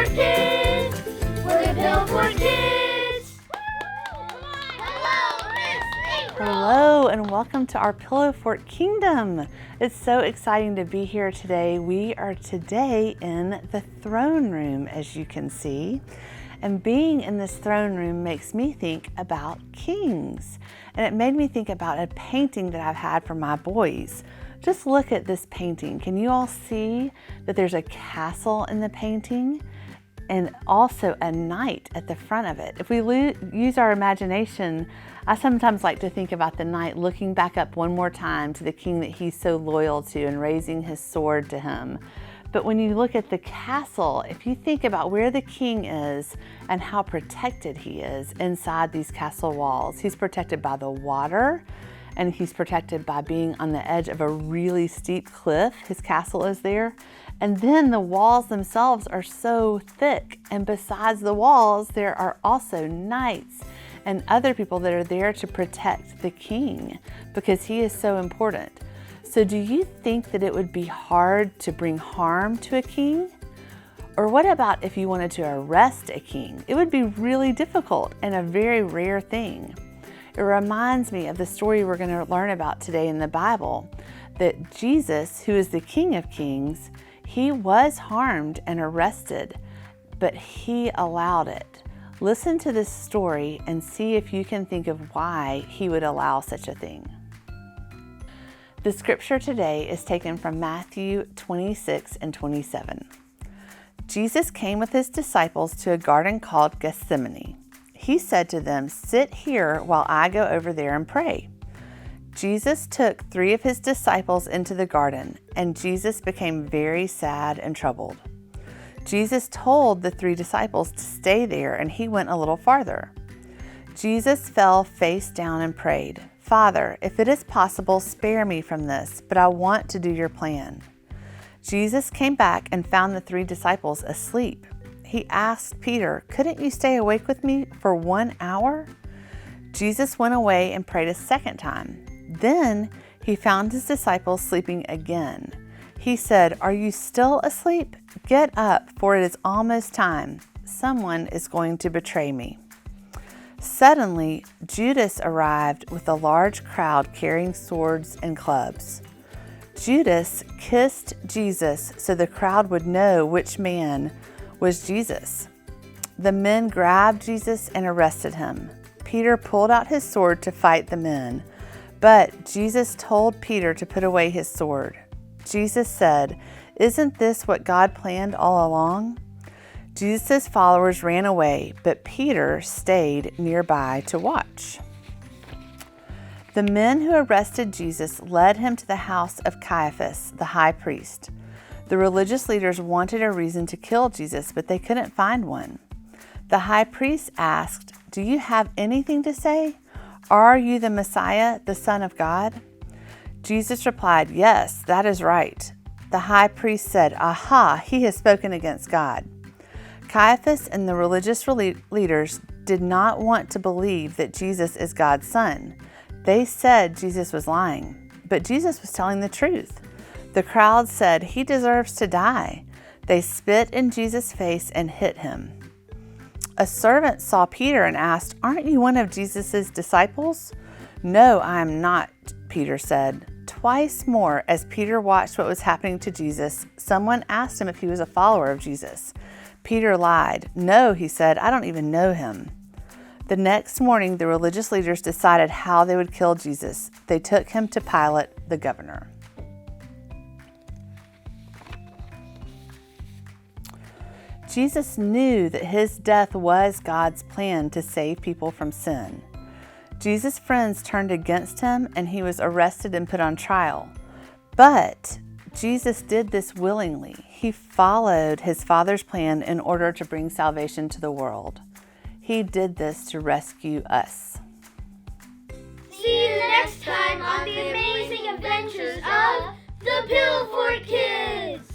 Fort Kids! We're the Pillow Fort Kids! Hello, Miss April! Hello and welcome to our Pillow Fort Kingdom. It's so exciting to be here today. We are today in the throne room, as you can see. And being in this throne room makes me think about kings. And it made me think about a painting that I've had for my boys. Just look at this painting. Can you all see that there's a castle in the painting and also a knight at the front of it? If we use our imagination, I sometimes like to think about the knight looking back up one more time to the king that he's so loyal to and raising his sword to him. But when you look at the castle, if you think about where the king is and how protected he is inside these castle walls, he's protected by the water and he's protected by being on the edge of a really steep cliff. His castle is there. And then the walls themselves are so thick. And besides the walls, there are also knights and other people that are there to protect the king because he is so important. So do you think that it would be hard to bring harm to a king? Or what about if you wanted to arrest a king? It would be really difficult and a very rare thing. It reminds me of the story we're going to learn about today in the Bible, that Jesus, who is the King of Kings, he was harmed and arrested, but he allowed it. Listen to this story and see if you can think of why he would allow such a thing. The scripture today is taken from Matthew 26 and 27. Jesus came with his disciples to a garden called Gethsemane. He said to them, "Sit here while I go over there and pray." Jesus took 3 of his disciples into the garden, and Jesus became very sad and troubled. Jesus told the 3 disciples to stay there, and he went a little farther. Jesus fell face down and prayed, "Father, if it is possible, spare me from this, but I want to do your plan." Jesus came back and found the 3 disciples asleep. He asked Peter, "Couldn't you stay awake with me for 1 hour?" Jesus went away and prayed a second time. Then he found his disciples sleeping again. He said, "Are you still asleep? Get up, for it is almost time. Someone is going to betray me." Suddenly, Judas arrived with a large crowd carrying swords and clubs. Judas kissed Jesus so the crowd would know which man was Jesus. The men grabbed Jesus and arrested him. Peter pulled out his sword to fight the men, but Jesus told Peter to put away his sword. Jesus said, "Isn't this what God planned all along?" Jesus' followers ran away, but Peter stayed nearby to watch. The men who arrested Jesus led him to the house of Caiaphas, the high priest. The religious leaders wanted a reason to kill Jesus, but they couldn't find one. The high priest asked, "Do you have anything to say? Are you the Messiah, the Son of God?" Jesus replied, "Yes, that is right." The high priest said, "Aha, he has spoken against God." Caiaphas and the religious leaders did not want to believe that Jesus is God's son. They said Jesus was lying, but Jesus was telling the truth. The crowd said he deserves to die. They spit in Jesus' face and hit him. A servant saw Peter and asked, "Aren't you one of Jesus' disciples?" "No, I am not," Peter said. Twice more, as Peter watched what was happening to Jesus, someone asked him if he was a follower of Jesus. Peter lied. "No," he said, "I don't even know him." The next morning, the religious leaders decided how they would kill Jesus. They took him to Pilate, the governor. Jesus knew that his death was God's plan to save people from sin. Jesus' friends turned against him, and he was arrested and put on trial. But Jesus did this willingly. He followed his Father's plan in order to bring salvation to the world. He did this to rescue us. See you next time on the amazing adventures of the Pillow Fort Kids!